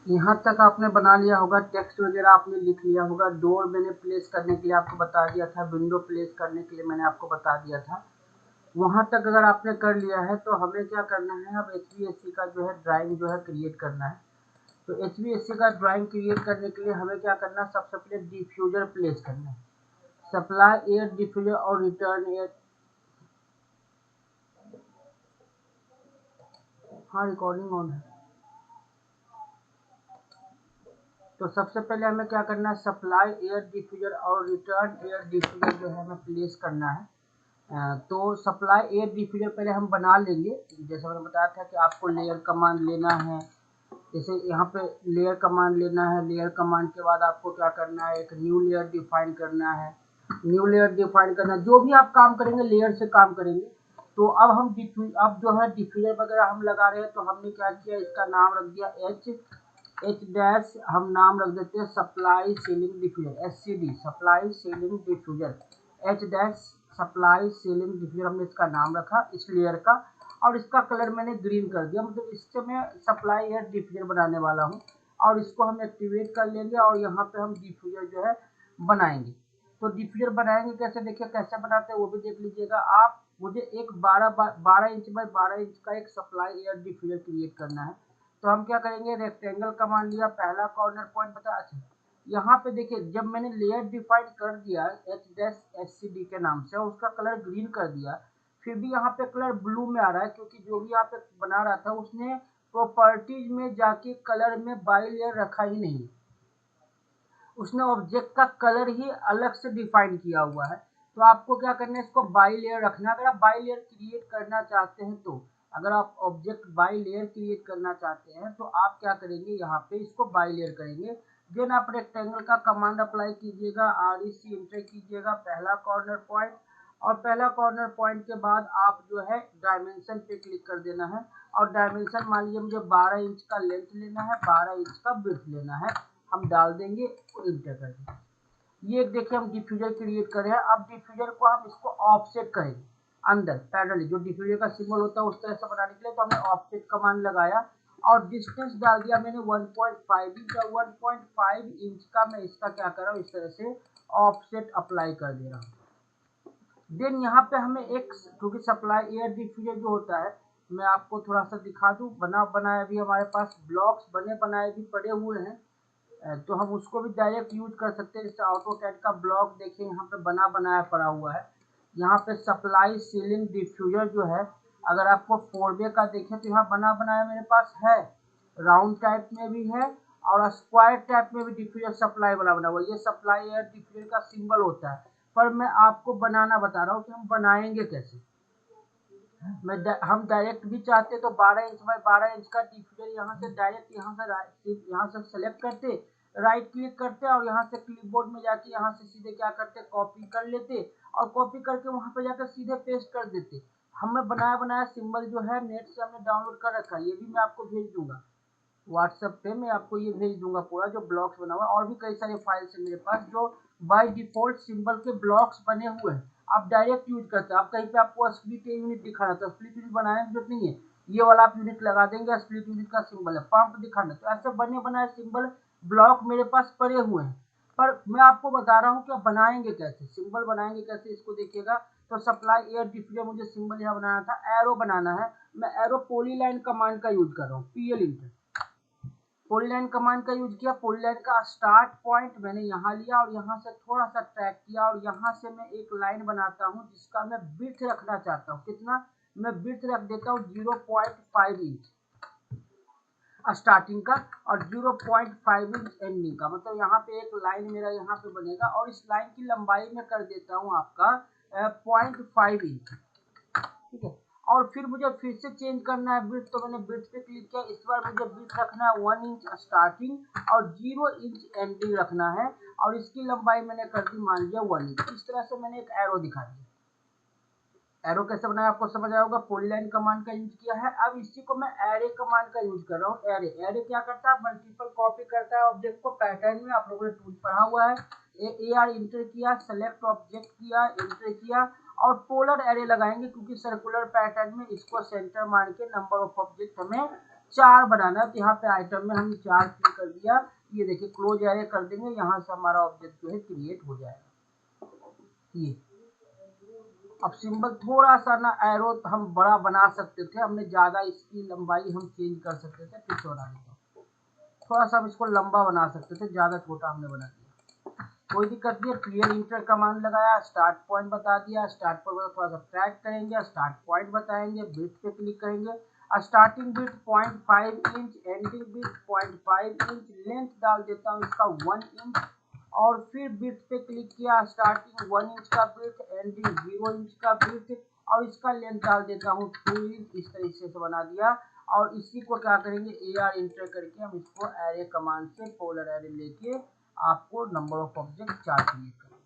यहाँ तक आपने बना लिया होगा, टेक्स्ट वगैरह आपने लिख लिया होगा। डोर मैंने प्लेस करने के लिए आपको बता दिया था, विंडो प्लेस करने के लिए मैंने आपको बता दिया था। वहाँ तक अगर आपने कर लिया है तो हमें क्या करना है, अब एचवीएसी का जो है ड्राइंग जो है क्रिएट करना है। तो एचवीएसी का ड्राइंग क्रिएट करने के लिए हमें क्या करना है, सबसे पहले डिफ्यूजर प्लेस करना है। सप्लाई एयर डिफ्यूजर और रिटर्न एयर। हाँ, रिकॉर्डिंग ऑन है। तो सबसे पहले हमें क्या करना है, सप्लाई एयर डिफ्यूजर और रिटर्न एयर डिफ्यूजर जो है हमें प्लेस करना है। तो सप्लाई एयर डिफ्यूजर पहले हम बना लेंगे। जैसे मैंने बताया था कि आपको लेयर कमांड लेना है। जैसे यहाँ पे लेयर कमांड लेना है, लेयर कमांड के बाद आपको क्या करना है, एक न्यू लेयर डिफाइन करना है। न्यू लेयर डिफाइन करना, जो भी आप काम करेंगे लेयर से काम करेंगे। तो अब जो है डिफ्यूजर वगैरह हम लगा रहे हैं, तो हमने क्या किया, इसका नाम रख दिया एच डैश, हम नाम रख देते हैं supply ceiling diffuser, SCD, supply ceiling diffuser, H dash supply ceiling diffuser हमने इसका नाम रखा इस लेयर का। और इसका कलर मैंने ग्रीन कर दिया, मतलब इससे मैं सप्लाई एयर डिफ्यूजर बनाने वाला हूँ। और इसको हम एक्टिवेट कर लेंगे और यहाँ पे हम डिफ्यूजर जो है बनाएंगे। तो डिफ्यूजर बनाएंगे कैसे, देखिए कैसे बनाते हैं वो भी देख लीजिएगा आप। मुझे एक 12 इंच बाय 12 इंच का एक सप्लाई एयर डिफ्यूजर क्रिएट करना है। तो हम क्या करेंगे, रेक्टेंगल कमांड लिया, पहला कॉर्नर पॉइंट बता। अच्छा, यहाँ पे देखिए जब मैंने लेयर डिफाइन कर दिया एच डैश SCD के नाम से और उसका कलर ग्रीन कर दिया, फिर भी यहाँ पे कलर ब्लू में आ रहा है, क्योंकि जो भी यहाँ पे बना रहा था उसने प्रॉपर्टीज में जाके कलर में बाई लेयर रखा ही नहीं, उसने ऑब्जेक्ट का कलर ही अलग से डिफाइन किया हुआ है। तो आपको क्या करना है, इसको बाई लेयर रखना है। अगर आप बाई लेयर क्रिएट करना चाहते हैं, तो अगर आप ऑब्जेक्ट बाई लेयर क्रिएट करना चाहते हैं तो आप क्या करेंगे, यहाँ पे इसको बाई लेयर करेंगे। देन आप रेक्टेंगल का कमांड अप्लाई कीजिएगा, REC एंटर कीजिएगा, पहला कॉर्नर पॉइंट। और पहला कॉर्नर पॉइंट के बाद आप जो है डायमेंशन पे क्लिक कर देना है। और डायमेंशन मान लीजिए मुझे 12 इंच का लेंथ लेना है, 12 इंच का विड्थ लेना है, हम डाल देंगे और इंटर कर देंगे। ये देखिए हम डिफ्यूजर क्रिएट कर रहे हैं। अब डिफ्यूजर को हम इसको ऑफसेट करेंगे अंदर पैरेलली, जो डिफ्यूजर का सिंबल होता है उस तरह से बनाने के लिए। तो हमने ऑफसेट कमांड लगाया और डिस्टेंस डाल दिया मैंने 1.5 इंच, और 1.5 इंच का मैं इसका क्या कर रहा हूँ, इस तरह से ऑफसेट अप्लाई कर दे रहा हूँ। देन यहाँ पे हमें एक, क्योंकि सप्लाई एयर डिफ्यूजर जो होता है, मैं आपको थोड़ा सा दिखा दूं, बना बनाया भी हमारे पास ब्लॉक्स बने बनाए भी पड़े हुए हैं। तो हम उसको भी डायरेक्ट यूज कर सकते हैं। जैसे ऑटोकैड का ब्लॉक देखिए यहाँ पे बना बनाया पड़ा हुआ है। यहाँ पे सप्लाई सीलिंग डिफ्यूजर जो है, अगर आपको 4 का देखें तो यहाँ बना बनाया मेरे पास है, राउंड टाइप में भी है और स्क्वायर टाइप में भी डिफ्यूजर सप्लाई वाला बना हुआ है। ये सप्लाई एयर डिफ्यूजर का सिंबल होता है। पर मैं आपको बनाना बता रहा हूँ कि हम बनाएंगे कैसे। हम डायरेक्ट भी चाहते तो 12 इंच बाय 12 इंच का डिफ्यूजर यहाँ से डायरेक्ट यहाँ से सेलेक्ट करते, राइट क्लिक करते और यहाँ से क्लिपबोर्ड में जाके यहाँ से सीधे क्या करते, कॉपी कर लेते और कॉपी करके वहाँ पे जाकर सीधे पेस्ट कर देते। हमें बनाया बनाया सिंबल जो है नेट से हमने डाउनलोड कर रखा है, ये भी मैं आपको भेज दूंगा व्हाट्सएप पे। मैं आपको ये भेज दूंगा पूरा जो ब्लॉक्स बना हुआ है। और भी कई सारे फाइल्स है मेरे पास जो बाय डिफॉल्ट सिंबल के ब्लॉक्स बने हुए हैं, आप डायरेक्ट यूज करते हैं। आप कहीं पे आपको स्प्लिट यूनिट दिखाना तो स्प्लिट यूनिट बनाने की जरूरत नहीं है, ये वाला आप यूनिट लगा देंगे, स्प्लिट यूनिट का सिंबल है। पंप दिखाना तो ऐसे बने बनाए सिंबल ब्लॉक मेरे पास पड़े हुए हैं। पर मैं आपको बता रहा हूँ कि आप बनाएंगे कैसे, सिंबल बनाएंगे कैसे, इसको देखिएगा। तो सप्लाई एयर डिफ्यूजर मुझे सिंबल यहाँ बनाना था, एरो बनाना है। मैं एरो पॉलीलाइन कमांड का यूज कर रहा हूँ, PL इंटर पॉलीलाइन कमांड का यूज किया। पॉलीलाइन का स्टार्ट पॉइंट मैंने यहाँ लिया और यहाँ से थोड़ा सा ट्रैक किया और यहाँ से मैं एक लाइन बनाता हूँ जिसका मैं विड्थ रखना चाहता हूँ। कितना मैं विड्थ रख देता हूँ, 0.5 इंच स्टार्टिंग का और 0.5 इंच एंडिंग का। मतलब यहाँ पे एक लाइन मेरा यहाँ पे बनेगा और इस लाइन की लंबाई में कर देता हूँ आपका 0.5 इंच, ठीक है। और फिर मुझे फिर से चेंज करना है ब्रिथ, तो मैंने ब्रिथ पे क्लिक किया। इस बार मुझे ब्रिथ रखना है 1 इंच स्टार्टिंग और 0 इंच एंडिंग रखना है और इसकी लंबाई मैंने कर दी मान लिया 1 इंच। इस तरह से मैंने एक एरो दिखा दिया। एरो कैसे बनाया आपको समझ आया होगा, पॉलीलाइन कमांड का यूज किया है। अब इसी को मैं एरे कमांड का यूज कर रहा हूँ। एरे एरे क्या करता है, मल्टीपल कॉपी करता है ऑब्जेक्ट को पैटर्न में, आप लोगों ने टूल पढ़ा हुआ है। AR इंटर किया, सेलेक्ट ऑब्जेक्ट किया, इंटर किया और पोलर एरे लगाएंगे क्योंकि सर्कुलर पैटर्न में इसको सेंटर मान के नंबर ऑफ ऑब्जेक्ट हमें 4 बनाना है, तो यहाँ पे आइटम में हम 4 क्लिक कर दिया। ये देखिए क्लोज एरे कर देंगे, यहाँ से हमारा ऑब्जेक्ट जो है क्रिएट हो जाएगा। ये अब सिंबल थोड़ा सा ना एरो हम बड़ा बना सकते थे, हमने ज्यादा इसकी लंबाई हम चेंज कर सकते थे। फिर से बना देता हूँ, थोड़ा सा हम इसको लंबा बना सकते थे, ज्यादा छोटा हमने बना दिया, कोई दिक्कत नहीं है। क्लियर इंटर कमांड लगाया, स्टार्ट पॉइंट बता दिया, स्टार्ट पॉइंट थोड़ा सा ट्रैक करेंगे, स्टार्ट पॉइंट बताएंगे, बिट पे क्लिक करेंगे, starting bit 0.5 inch, ending bit 0.5 inch, length डाल देता हूँ इसका 1 इंच, और फिर बिट पे क्लिक किया, स्टार्टिंग 1 इंच का बिट, एंडिंग 0 इंच का बिट, और इसका लेंथ डाल देता हूँ 2 इंच। इस तरीके से बना दिया। और इसी को क्या करेंगे, AR इंटर करके हम इसको एरे कमांड से पोलर एरे लेके आपको नंबर ऑफ ऑब्जेक्ट 4 क्रिएट करेंगे,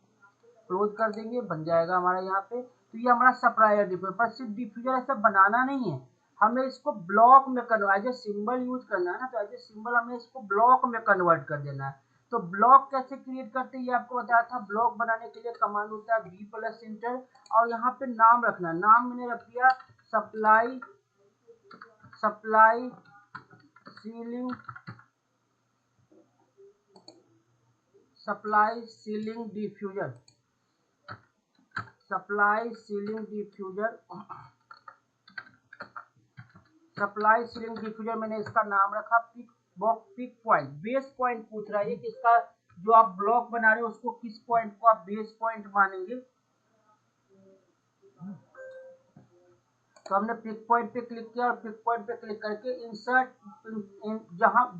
क्लोज कर देंगे, बन जाएगा हमारा यहाँ पे। तो ये हमारा सप्लायर डिफ्यूजर, पर सिर्फ डिफ्यूजर ऐसे बनाना नहीं है, हमें इसको ब्लॉक में convert, as a symbol use करना है ना, तो एज ए सिंबल हमें इसको ब्लॉक में कन्वर्ट कर देना है। तो ब्लॉक कैसे क्रिएट करते हैं ये आपको बताया था। ब्लॉक बनाने के लिए कमांड होता है B+इंटर, और यहाँ पे नाम रखना, नाम मैंने रख दिया supply ceiling diffuser, supply ceiling diffuser मैंने इसका नाम रखा। पिक पॉइंट, बेस पॉइंट पूछ रहा है कि इसका जो आप ब्लॉक बना रहे हो उसको किस पॉइंट को आप बेस पॉइंट मानेंगे। तो हमने पिक पॉइंट पे क्लिक किया, और पिक पॉइंट पे क्लिक करके इंसर्ट,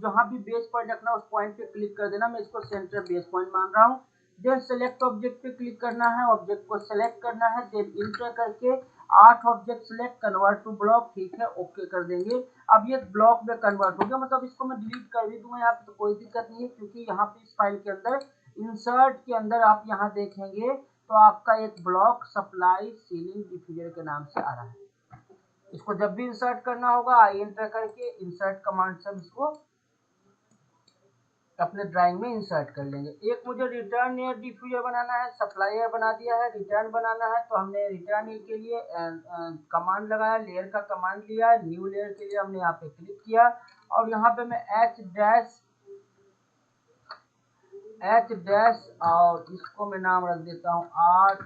जहां भी बेस पॉइंट रखना उस पॉइंट पे क्लिक कर देना। मैं इसको सेंटर बेस पॉइंट मान रहा हूँ। देन सेलेक्ट ऑब्जेक्ट पे क्लिक करना है, ऑब्जेक्ट को सेलेक्ट करना है, देन इंटर करके 8 object select, convert to block, ठीक है, ओके कर देंगे। अब ये ब्लॉक में कन्वर्ट हो गया, मतलब इसको मैं डिलीट कर भी दूंगा यहाँ पे तो कोई दिक्कत नहीं है, क्योंकि यहाँ पे इस फाइल के अंदर इंसर्ट के अंदर आप यहाँ देखेंगे तो आपका एक ब्लॉक सप्लाई सीलिंग डिफ्यूजर के नाम से आ रहा है। इसको जब भी इंसर्ट करना होगा आई एंटर करके इंसर्ट कमांड से हम इसको अपने ड्राइंग में इंसर्ट कर लेंगे। एक मुझे रिटर्न एयर डिफ्यूजर बनाना है, सप्लाई एयर बना दिया है, रिटर्न बनाना है, तो हमने रिटर्न एयर के लिए कमांड लगाया, लेयर का कमांड लिया, न्यू लेयर के लिए हमने यहाँ पे क्लिक किया, और यहाँ पे मैं H डैश और इसको मैं नाम रख देता हूँ RAD,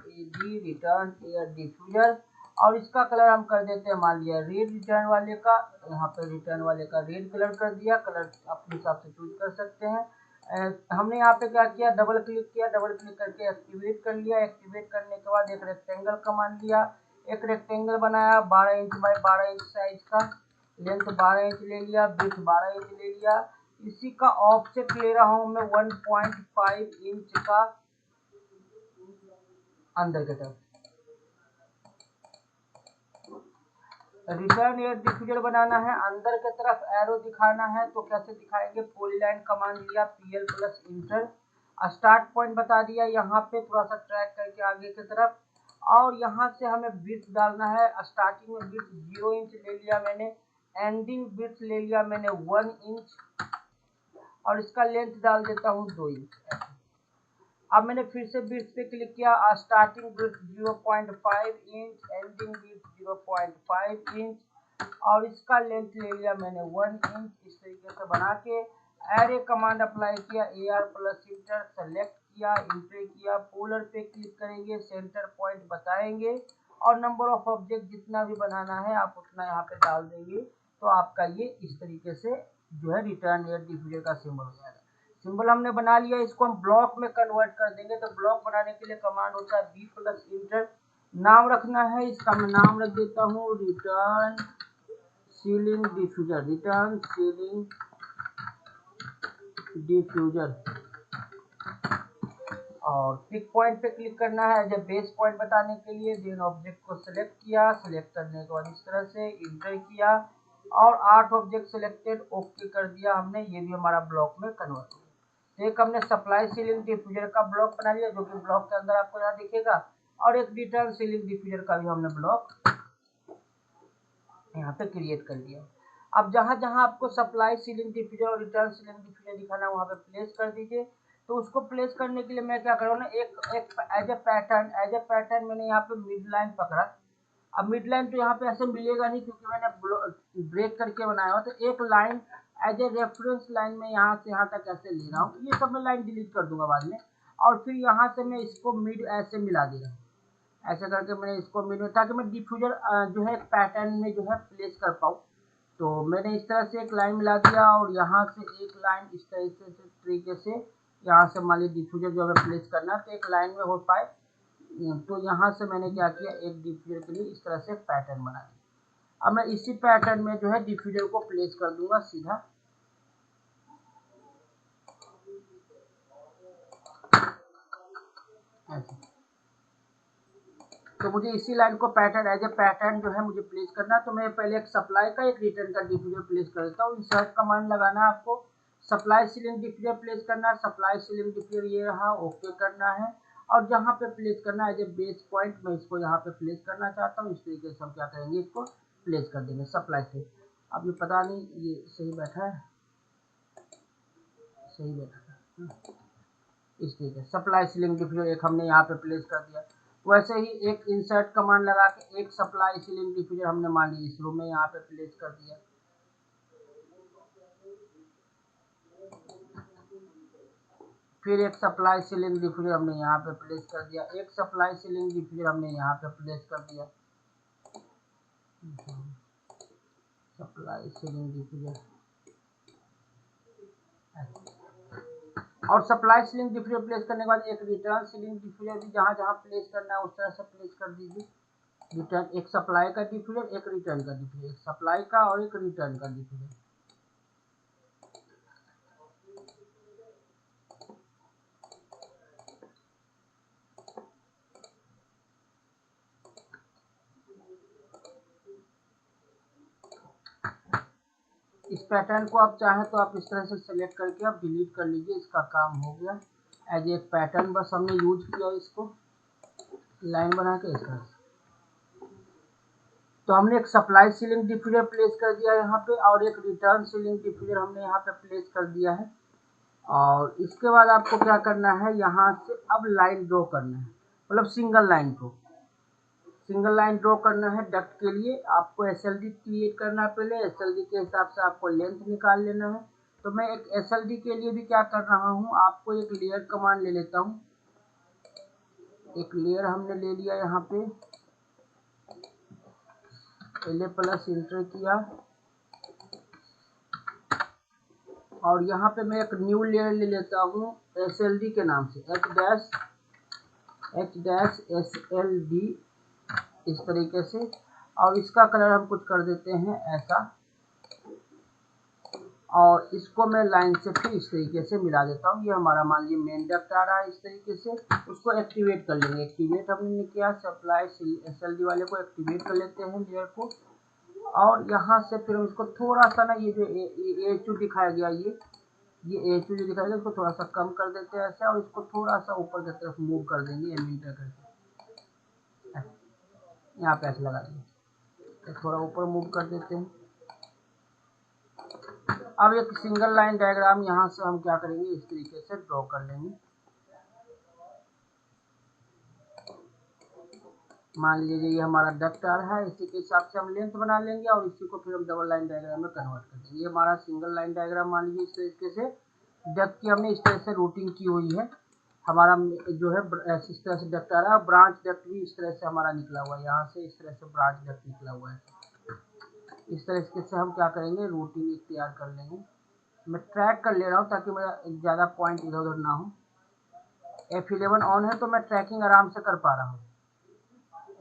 रिटर्न एयर डिफ्यूजर, और इसका कलर हम कर देते हैं, मान लिया रेड, रिटर्न वाले का, यहाँ पे रिटर्न वाले का रेड कलर कर दिया। कलर अपने हिसाब से चूज कर सकते हैं। हमने यहाँ पे क्या किया, डबल क्लिक किया, डबल क्लिक करके एक्टिवेट कर लिया। एक्टिवेट करने के बाद एक रेक्टेंगल कमांड लिया, एक रेक्टेंगल बनाया 12 इंच बाय 12 इंच साइज का, लेंथ 12 इंच ले लिया, विड्थ 12 इंच ले लिया। इसी का ऑफसेट ले रहा हूं मैं 1.5 इंच का अंदर की तरफ। रिटर्न एयर डिफ्यूजर बनाना है, अंदर की तरफ एरो दिखाना है, तो कैसे दिखाएंगे, पॉलीलाइन कमांड लिया, PL+इंटर, स्टार्ट पॉइंट बता दिया, यहाँ पे थोड़ा सा ट्रैक करके आगे की तरफ, और यहाँ से हमें बिट्स डालना है। स्टार्टिंग में बिट्स 0 इंच ले लिया मैंने, एंडिंग बिट्स ले लिया मैंने 1 इंच, और इसका लेंथ डाल देता हूँ 2 इंच। अब मैंने फिर से बिट्स पे क्लिक किया, starting bit 0.5 inch, ending bit 0.5 inch, और इसका लेंथ ले लिया मैंने 1 इंच। इस तरीके से बना के एरे कमांड अप्लाई किया, AR+इंटर, सेलेक्ट किया, इंटर किया, पोलर पे क्लिक करेंगे, सेंटर पॉइंट बताएंगे, और नंबर ऑफ ऑब्जेक्ट जितना भी बनाना है आप उतना यहाँ पे डाल देंगे। तो आपका ये इस तरीके से जो है रिटर्न एयर डिफ्यूजर का सिंबल हो जाएगा। सिंबल हमने बना लिया, इसको हम ब्लॉक में कन्वर्ट कर देंगे। तो ब्लॉक बनाने के लिए कमांड होता है B+इंटर, नाम रखना है, इसका मैं नाम रख देता हूँ return ceiling diffuser, return ceiling diffuser, और पिक पॉइंट पे क्लिक करना है जब बेस पॉइंट बताने के लिए। देन ऑब्जेक्ट को सिलेक्ट किया, सिलेक्ट करने के बाद इस तरह से इंटर किया, और 8 ऑब्जेक्ट सिलेक्टेड, ओके कर दिया हमने। ये भी हमारा ब्लॉक में कन्वर्ट हो गया। एक हमने सप्लाई सीलिंग डिफ्यूजर का ब्लॉक बना लिया, जो कि ब्लॉक के अंदर आपको यहाँ दिखेगा, और एक रिटर्न सीलिंग डिफ्यूजर का भी हमने ब्लॉक यहाँ पे क्रिएट कर दिया। अब जहां जहां आपको सप्लाई सीलिंग डिफ्यूजर और रिटर्न सीलिंग डिफ्यूजर दिखाना है वहां पे प्लेस कर दीजिए। तो उसको प्लेस करने के लिए मैं क्या करूँ ना, एक एज ए पैटर्न मैंने यहाँ पे मिड लाइन पकड़ा। अब मिड लाइन तो यहाँ पे ऐसे मिलेगा नहीं, क्योंकि मैंने ब्रेक करके बनाया हुआ, तो एक line as a reference line में यहाँ से यहाँ तक ऐसे ले रहा हूँ। ये सब मैं लाइन डिलीट कर दूंगा बाद में। और फिर यहाँ से मैं इसको मिड ऐसे मिला दे रहा हूँ, ऐसे करके मैंने इसको मिड में, ताकि मैं डिफ्यूजर जो है एक पैटर्न में जो है प्लेस कर पाऊँ। तो मैंने इस तरह से एक लाइन मिला दिया और यहाँ से एक लाइन इस तरीके से यहाँ से मान लीजिए डिफ्यूजर जो हमें प्लेस करना है तो एक लाइन में हो पाए। तो यहाँ से मैंने क्या किया, एक डिफ्यूजर के लिए इस तरह से एक पैटर्न बना दिया। अब मैं इसी पैटर्न में जो है डिफ्यूजर को प्लेस कर दूंगा सीधा ऐसे। तो मुझे इसी लाइन को पैटर्न एज ए पैटर्न जो है मुझे प्लेस करना है। तो मैं पहले एक सप्लाई का एक रिटर्न का डिफ्यूजर प्लेस कर देता हूँ। इंसर्ट कमांड लगाना है आपको, सप्लाई सीलिंग डिफ्यूजर प्लेस करना है। सप्लाई सीलिंग डिफ्यूजर ये रहा, ओके करना है। और जहाँ पे प्लेस करना है एज ए बेस पॉइंट, मैं इसको यहाँ पे प्लेस करना चाहता हूँ। इस तरीके से हम क्या करेंगे, इसको प्लेस कर देंगे सप्लाई से। अब ये पता नहीं ये सही बैठा है, सही बैठा है। इस तरीके सप्लाई सीलिंग डिफ्यूजर एक हमने यहाँ पे प्लेस कर दिया। वैसे ही एक इंसर्ट कमांड लगा के एक सप्लाई सीलिंग डिफ्यूजर हमने मान ली इस रूम में यहाँ पे प्लेस कर दिया। फिर एक सप्लाई सीलिंग डिफ्यूजर हमने यहाँ पे प्लेस कर दिया। एक सप्लाई सीलिंग डिफ्यूजर हमने यहाँ पे प्लेस कर दिया। सप्लाई सीलिंग डिफ्यूजर और सप्लाई सीलिंग डिफ्यूजर प्लेस करने के बाद एक रिटर्न सीलिंग डिफ्यूजर भी जहाँ जहाँ प्लेस करना है उस तरह से प्लेस कर दीजिए। रिटर्न एक सप्लाई का डिफ्यूजर, एक रिटर्न का डिफ्यूजर, एक सप्लाई का और एक रिटर्न का डिफ्यूजर। इस पैटर्न को आप चाहें तो आप इस तरह से सेलेक्ट करके आप डिलीट कर लीजिए, इसका काम हो गया। एज एक पैटर्न बस हमने यूज किया इसको लाइन बना के इस तरह से। तो हमने एक सप्लाई सीलिंग डिफ्यूजर प्लेस कर दिया यहाँ पे और एक रिटर्न सीलिंग डिफ्यूजर हमने यहाँ पे प्लेस कर दिया है। और इसके बाद आपको क्या करना है, यहाँ से अब लाइन ड्रॉ करना है, मतलब सिंगल लाइन को सिंगल लाइन ड्रॉ करना है। डक्ट के लिए आपको एसएलडी क्रिएट करना है। पहले एसएलडी के हिसाब से आपको लेंथ निकाल लेना है। तो मैं एक एसएलडी के लिए भी क्या कर रहा हूँ, आपको एक लेयर कमांड ले लेता हूँ। एक लेयर हमने ले लिया, यहाँ पे LA प्लस इंटर किया और यहाँ पे मैं एक न्यू लेयर ले लेता हूँ एसएलडी के नाम से, H-SLD इस तरीके से। और इसका कलर हम कुछ कर देते हैं ऐसा और इसको मैं लाइन से फिर इस तरीके से मिला देता हूँ। ये हमारा मान लीजिए मेन डक्ट आ रहा है। इस तरीके से उसको एक्टिवेट कर लेंगे। एक्टिवेट हमने किया, सप्लाई एसएलडी वाले को एक्टिवेट कर लेते हैं लेयर को। और यहाँ से फिर हम इसको थोड़ा सा ना, ये जो एचयू दिखाया गया, ये एचयू जो दिखाया गया इसको थोड़ा सा कम कर देते हैं ऐसे और इसको थोड़ा सा ऊपर की तरफ मूव कर देंगे एमिटर करके। यहाँ पे ऐसे लगा देंगे, थोड़ा ऊपर मूव कर देते हैं। अब एक सिंगल लाइन डायग्राम यहाँ से हम क्या करेंगे, इस तरीके से ड्रॉ कर लेंगे। मान लीजिए ये हमारा डक्ट आ रहा है, इसी के हिसाब से हम लेंथ बना लेंगे और इसी को फिर हम डबल लाइन डायग्राम में कन्वर्ट कर देंगे। ये हमारा सिंगल लाइन डायग्राम मान लीजिए इस तरीके से डक्ट की हमने इस तरह से रूटिंग की हुई है। हमारा जो है इस तरह से डक्ट आ रहा है। ब्रांच डक्ट भी इस तरह से हमारा निकला हुआ है, यहाँ से इस तरह से ब्रांच डक्ट निकला हुआ है। इस तरीके से हम क्या करेंगे, रूटिंग तैयार कर लेंगे। मैं ट्रैक कर ले रहा हूँ ताकि मेरा ज़्यादा पॉइंट इधर उधर ना हो। F11 ऑन है तो मैं ट्रैकिंग आराम से कर पा रहा हूँ।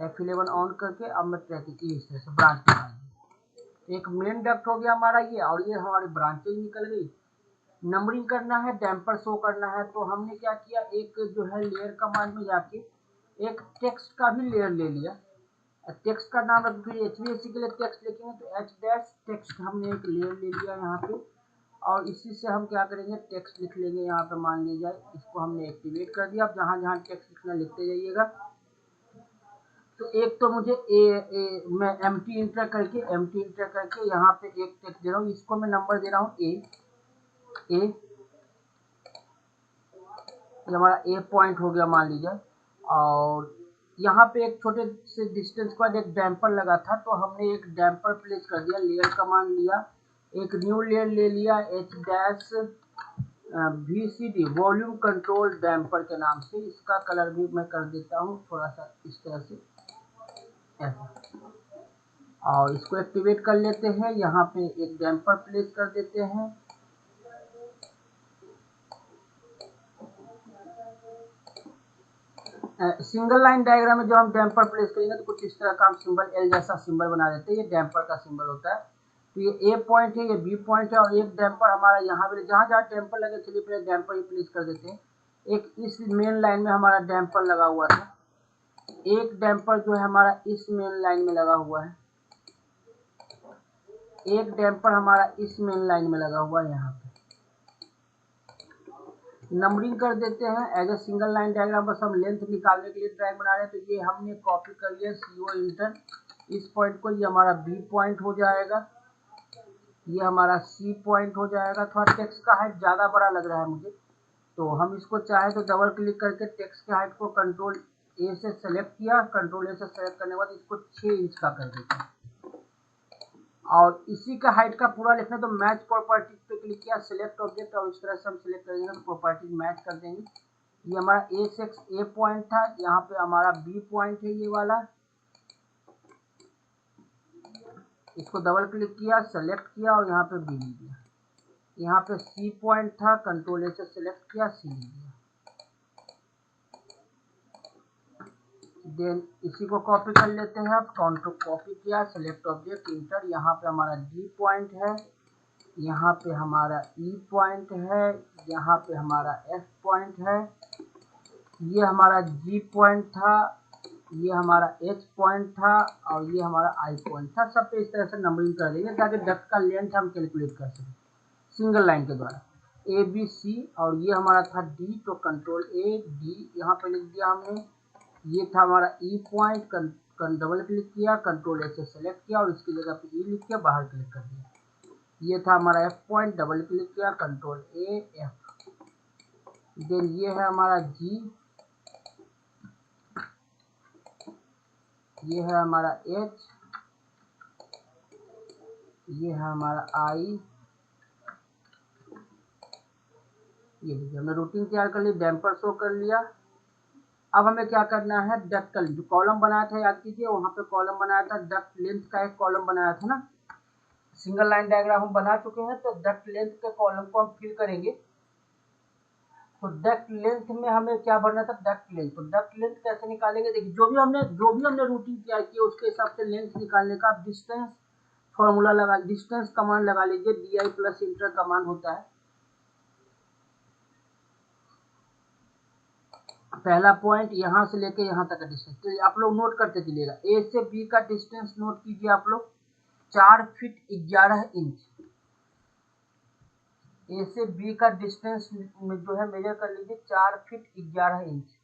F11 ऑन करके अब मैं ट्रैकिंग इस तरह से ब्रांच बना दी। एक मेन डक्ट हो गया हमारा ये, और ये हमारी ब्रांचेज निकल गई। नंबरिंग करना है, डैम्पर शो करना है, तो हमने क्या किया, एक जो है लेयर कमांड में जाके एक टेक्स्ट का भी लेयर ले लिया। टेक्स्ट का नाम फिर HVAC के लिए टेक्स्ट लिखेंगे तो H- टेक्स्ट हमने एक लेयर ले लिया यहाँ पे और इसी से हम क्या करेंगे, टेक्स्ट लिख लेंगे। यहाँ पे मान लीजिए इसको हमने एक्टिवेट कर दिया। अब जहाँ जहाँ टेक्स्ट लिखना लिखते जाइएगा। तो एक तो मुझे मैं एम्प्टी इंटर करके यहाँ पे एक टेक्स्ट दे रहा हूँ। इसको मैं नंबर दे रहा हूँ ए। ये हमारा ए पॉइंट हो गया मान लीजिए। और यहाँ पे एक छोटे से डिस्टेंस के बाद एक डैम्पर लगा था, तो हमने एक डैम्पर प्लेस कर दिया, लेयर कमांड लिया, एक न्यू लेयर ले लिया -VCD वॉल्यूम कंट्रोल डैम्पर के नाम से। इसका कलर भी मैं कर देता हूँ थोड़ा सा इस तरह से ऐसा, और इसको एक्टिवेट कर लेते हैं। यहाँ पे एक डैम्पर प्लेस कर देते हैं। सिंगल लाइन डायग्राम में जो हम डैम्पर प्लेस करेंगे तो कुछ इस तरह का हम सिंबल एल जैसा सिंबल बना देते हैं। ये डैम्पर का सिंबल होता है। तो ये ए पॉइंट है, ये बी पॉइंट है, और एक डैम्पर हमारा यहाँ पे जहाँ जहाँ डैम्पर लगे, चलिए पहले डैम्पर ही प्लेस कर देते हैं। एक इस मेन लाइन में हमारा डैम्पर लगा हुआ था, एक डैम्पर जो है हमारा इस मेन लाइन में लगा हुआ है, एक डैम्पर हमारा इस मेन लाइन में लगा हुआ है। यहाँ पे नंबरिंग कर देते हैं as a single line diagram. बस हम लेंथ निकालने के लिए ड्राइंग बना रहे हैं, तो ये हमने कॉपी कर लिया CO इंटर इस पॉइंट को, ये हमारा B पॉइंट हो जाएगा, ये हमारा C पॉइंट हो जाएगा। थोड़ा टेक्स्ट का हाइट ज़्यादा बड़ा लग रहा है मुझे, तो हम इसको चाहे तो डबल क्लिक करके टेक्स्ट के हाइट को कंट्रोल A से सेलेक्ट किया, कंट्रोल A से सेलेक्ट करने के बाद इसको 6 इंच का कर देते हैं। और इसी का हाइट का पूरा लिखना तो मैच प्रॉपर्टीज पे क्लिक किया, सिलेक्ट ऑब्जेक्ट, और इस तरह से हम सिलेक्ट करेंगे तो प्रॉपर्टीज मैच कर देंगे। ये हमारा A पॉइंट था, यहाँ पे हमारा B पॉइंट है ये वाला, इसको डबल क्लिक किया, सेलेक्ट किया और यहाँ पे B ले दिया। यहाँ पे C पॉइंट था, कंट्रोल A से सिलेक्ट किया, C ले दिया। देन इसी को कॉपी कर लेते हैं। कंट्रोल कॉपी किया, सेलेक्ट ऑब्जेक्ट, इंटर, यहाँ पे हमारा D पॉइंट है, यहाँ पे हमारा E पॉइंट है, यहाँ पे हमारा F पॉइंट है, ये हमारा G पॉइंट था, ये हमारा H पॉइंट था, और ये हमारा I पॉइंट था। सब पे इस तरह से नंबरिंग कर देंगे ताकि डक्ट का लेंथ हम कैलकुलेट कर सकें सिंगल लाइन के द्वारा। ABC, और ये हमारा था D, तो कंट्रोल A D यहाँ पे लिख दिया हमने। ये था हमारा E पॉइंट, डबल क्लिक किया, कंट्रोल A से सेलेक्ट किया और इसकी जगह पे E लिख के बाहर क्लिक कर दिया। ये था हमारा F पॉइंट, डबल क्लिक किया, कंट्रोल A F। देन ये है हमारा G, ये है हमारा H, ये है हमारा I। ये देखिए हमने रूटीन तैयार कर ली, डैम्पर शो कर लिया। अब हमें क्या करना है, डक्ट का जो कॉलम बनाया था, याद कीजिए वहाँ पे कॉलम बनाया था, डक्ट लेंथ का एक कॉलम बनाया था ना। सिंगल लाइन डायग्राम हम बना चुके हैं, तो डक्ट लेंथ के कॉलम को हम फिल करेंगे। तो डक्ट लेंथ में हमें क्या भरना था, डक्ट लेंथ। तो डक्ट लेंथ कैसे निकालेंगे, देखिए जो भी हमने रूटीन तैयार किया उसके हिसाब से लेंथ निकालने का डिस्टेंस फॉर्मूला लगा, डिस्टेंस कमांड लगा लीजिए, DI प्लस इंटर कमांड होता है। पहला पॉइंट यहाँ से लेके यहाँ तक का डिस्टेंस, तो आप लोग नोट करते चलिएगा। A से B का डिस्टेंस नोट कीजिए आप लोग, 4 फीट 11 इंच। A से B का डिस्टेंस जो है मेजर कर लीजिए, 4 फीट 11 इंच।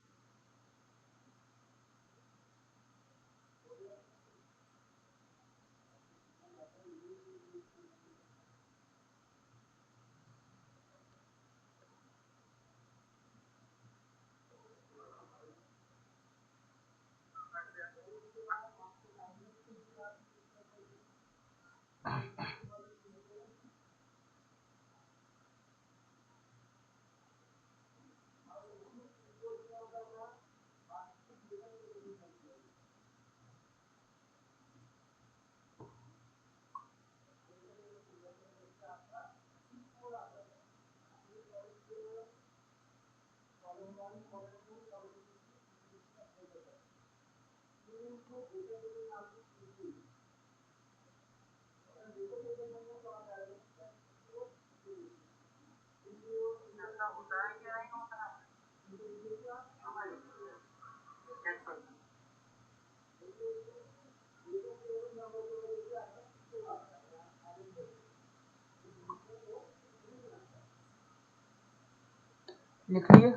लिखिए,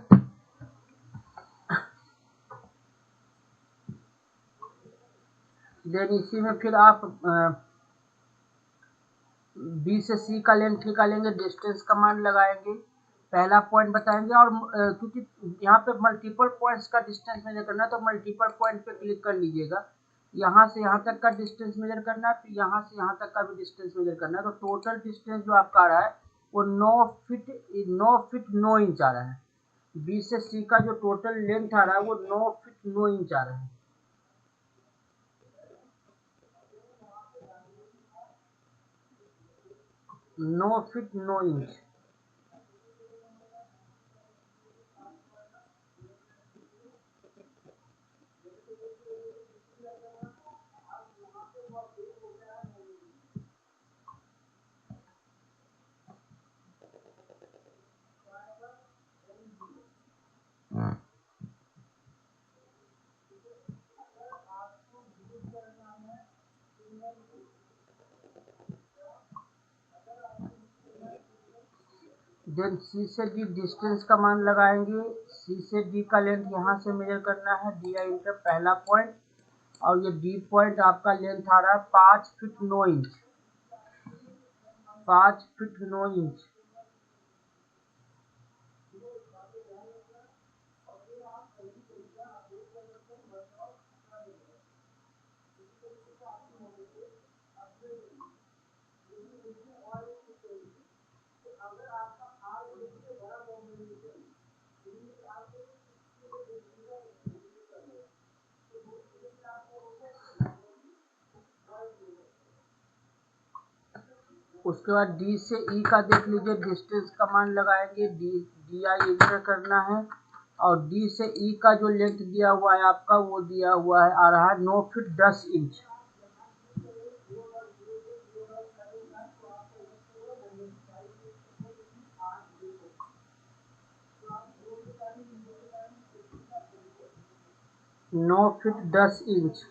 देन इसी में फिर आप B से C का लेंथ निकालेंगे, डिस्टेंस कमांड लगाएंगे, पहला पॉइंट बताएंगे और क्योंकि यहाँ पे मल्टीपल पॉइंट्स का डिस्टेंस मेजर करना है तो मल्टीपल पॉइंट पे क्लिक कर लीजिएगा। यहाँ से यहाँ तक का डिस्टेंस मेजर करना है, फिर यहाँ से यहाँ तक का भी डिस्टेंस मेजर करना है। तो टोटल डिस्टेंस जो आपका आ रहा है वो 9 फीट 9 इंच आ रहा है। बी से सी का जो टोटल लेंथ आ रहा है वो 9 फीट 9 इंच आ रहा है। 9 फीट 9 इंच। देन सी से डी डिस्टेंस का मान लगाएंगे। सी से डी का लेंथ यहाँ से मेजर करना है, डी आई इंटर पहला पॉइंट। और ये डी पॉइंट आपका लेंथ आ रहा है 5 फीट 9 इंच। 5 feet 9 inch. उसके बाद डी से ई का देख लीजिए, डिस्टेंस का मान लगाएंगे, डी आई इंटर करना है। और डी से ई का जो लेंथ दिया हुआ है आपका वो दिया हुआ है आ रहा है 9 फीट 10 इंच। नौ फीट 10 इंच।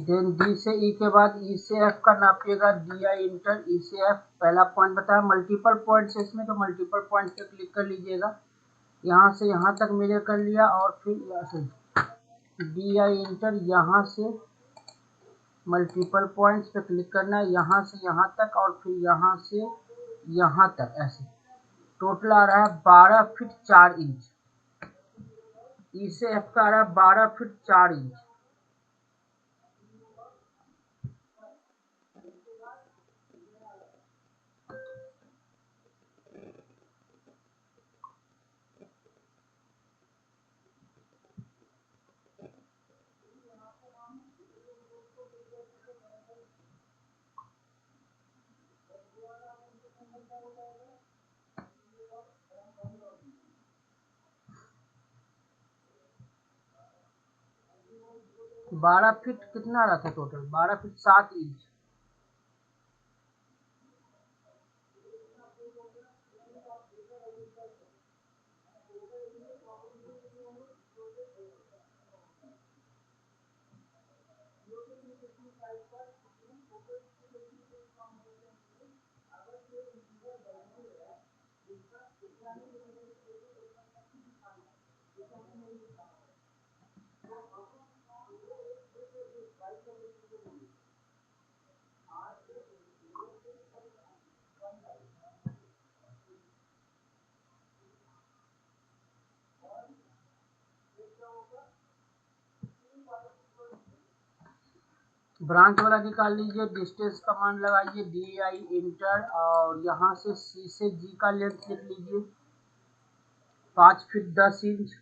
देन डी से ई के बाद ई से एफ का नापिएगा, डी आई इंटर ई से एफ पहला पॉइंट बताया। मल्टीपल पॉइंट्स इसमें तो मल्टीपल पॉइंट पे क्लिक कर लीजिएगा। यहाँ से यहाँ तक मेजर कर लिया और फिर यहाँ से डी आई इंटर यहाँ से मल्टीपल पॉइंट्स पे क्लिक करना है, यहाँ से यहाँ तक और फिर यहाँ से यहाँ तक ऐसे। टोटल आ रहा है 12 फीट 4 इंच। ई से एफ का आ रहा है 12 फीट 4 इंच। बारह फीट कितना आ रहा था टोटल? 12 feet 7 inch. ब्रांच वाला निकाल लीजिए, डिस्टेंस का मान लगाइए, डी आई इंटर और यहाँ से सी से जी का लेंथ लिख लीजिए 5 feet 10 inch.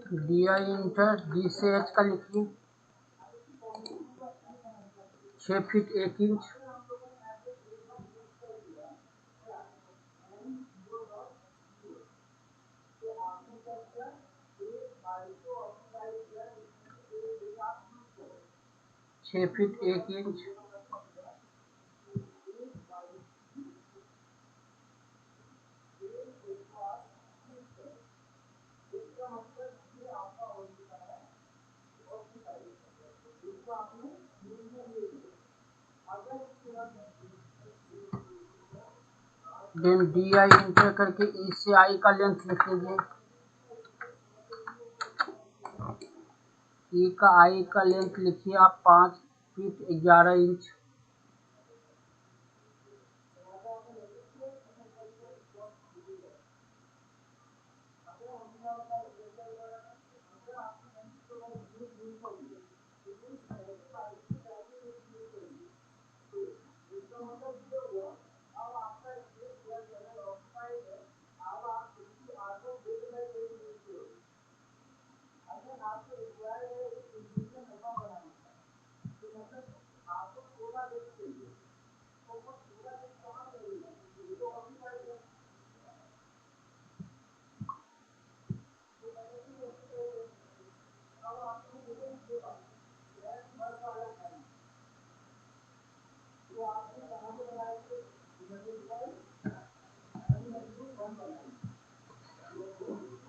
D I enter, D से एच का लिखिए 6 फीट 1 इंच। छः feet 1 inch. Then D I enter करके ई से आई का लेंथ लिख लीजिए। ई का आई का लेंथ लिखिए आप 5 फीट 11 इंच।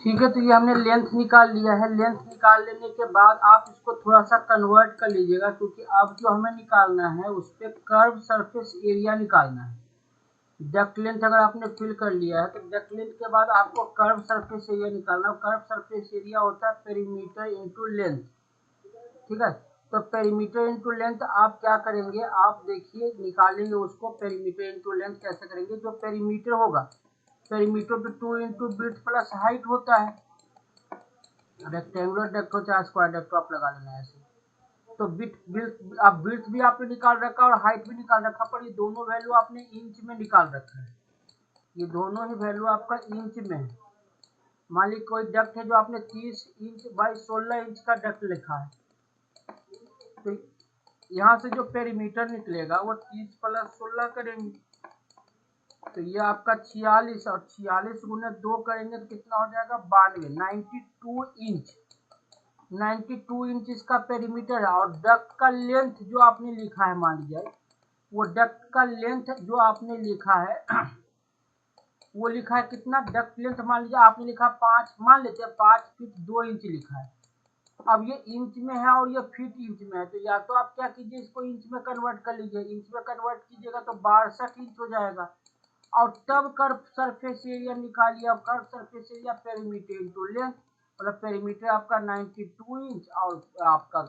ठीक है, तो ये हमने लेंथ निकाल लिया है। लेंथ निकाल लेने के बाद आप इसको थोड़ा सा कन्वर्ट कर लीजिएगा, क्योंकि अब जो हमें निकालना है उस पर कर्व सरफेस एरिया निकालना है। डक्ट लेंथ अगर आपने फिल कर लिया है तो डक्ट लेंथ के बाद आपको कर्व सरफेस एरिया निकालना है। कर्व सरफेस एरिया होता है पेरीमीटर इंटू लेंथ। ठीक है, तो पेरीमीटर इंटू लेंथ आप क्या करेंगे, आप देखिए निकालेंगे उसको। पेरीमीटर इंटू लेंथ कैसे करेंगे, जो पेरीमीटर होगा, पेरीमीटर पे 2 इंटू विड्थ प्लस हाइट होता है। रेक्टेंगुलर डक्ट हो चाहे स्क्वायर डक्ट आप लगा लेना है ऐसे। तो विड्थ भी आपने निकाल रखा और हाइट भी निकाल रखा, पर ये दोनों वैल्यू आपने इंच में निकाल रखा है। ये दोनों ही वैल्यू आपका इंच में है। मान ली कोई डक्ट है जो आपने 30 इंच बाई 16 इंच का डक्ट लिखा है, तो यहाँ से जो पेरीमीटर निकलेगा वो 30 प्लस 16 करेंगे, तो ये आपका 46, और 46 गुने 2 करेंगे तो कितना हो जाएगा 92, 92 इंच। 92 इंच इसका पेरीमीटर है। और डक्ट का लेंथ जो आपने लिखा है, मान लीजिए वो डक्ट का लेंथ जो आपने लिखा है वो लिखा है कितना, डक्ट लेंथ मान लीजिए आपने लिखा 5, मान लेते हैं 5 फीट 2 इंच लिखा है। अब ये इंच में है और ये फीट इंच में है, तो या तो आप क्या कीजिए, इसको इंच में कन्वर्ट कर लीजिए। इंच में कन्वर्ट कीजिएगा तो 62 इंच हो जाएगा। और तब कर्व सरफेस एरिया निकालिए। अब curve surface area perimeter into length, मतलब पेरीमीटर आपका 92 इंच और आपका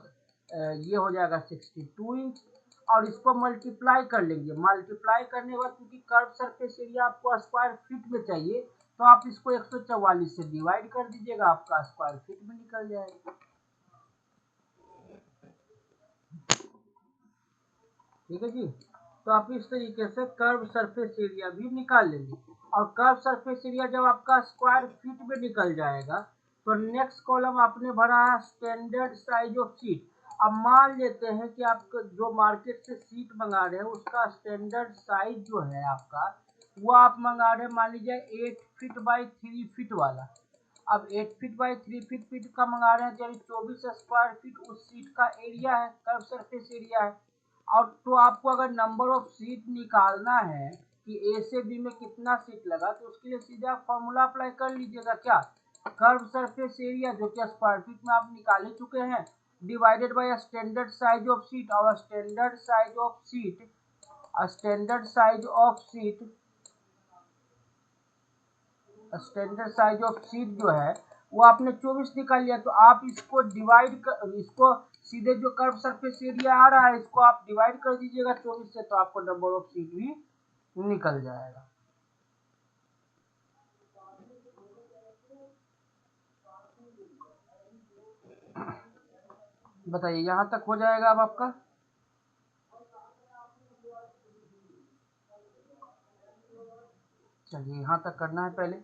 ये हो जाएगा 62 इंच। और इसको मल्टीप्लाई कर लेंगे। मल्टीप्लाई करने के बाद क्योंकि कर्व सरफेस एरिया आपको स्क्वायर फीट में चाहिए, तो आप इसको 144 से डिवाइड कर दीजिएगा, आपका स्क्वायर फीट में निकल जाएगा। ठीक है जी, तो आप इस तरीके से कर्व सरफेस एरिया भी निकाल लेंगे। और कर्व सरफेस एरिया जब आपका स्क्वायर फीट में निकल जाएगा, तो नेक्स्ट कॉलम आपने भरा है स्टैंडर्ड साइज ऑफ सीट। अब मान लेते हैं कि आप जो मार्केट से सीट मंगा रहे हैं उसका स्टैंडर्ड साइज जो है आपका, वो आप मंगा रहे हैं मान लीजिए 8 फीट बाई 3 फीट वाला। अब 8 फीट बाई 3 फीट का मंगा रहे हैं, तो 24 स्क्वायर फीट उस सीट का एरिया है, कर्व सरफेस एरिया है। और तो आपको अगर नंबर ऑफ सीट निकालना है कि ए से बी में कितना सीट लगा, तो उसके लिए सीधे आप फॉर्मूला अप्लाई कर लीजिएगा। क्या, कर्व सरफेस एरिया जो कि स्क्वायर फीट में आप निकाल ही चुके हैं, divided by standard size of seat. और standard size of seat, standard size of seat, standard size of seat जो है वो आपने 24 निकाल लिया, तो आप इसको डिवाइड कर, इसको सीधे जो कर्व सरफेस एरिया आ रहा है इसको आप डिवाइड कर दीजिएगा 24 से, तो आपको नंबर ऑफ सीट भी निकल जाएगा। बताइए, यहाँ तक हो जाएगा अब आपका। चलिए यहाँ तक करना है पहले।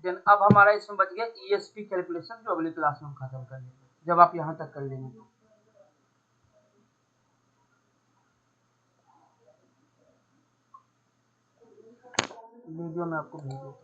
देन अब हमारा इसमें बच गया ESP कैलकुलेशन, जो अगली क्लास में हम खत्म कर लेंगे जब आप यहाँ तक कर लेंगे तो। वीडियो में आपको भेज देता हूँ।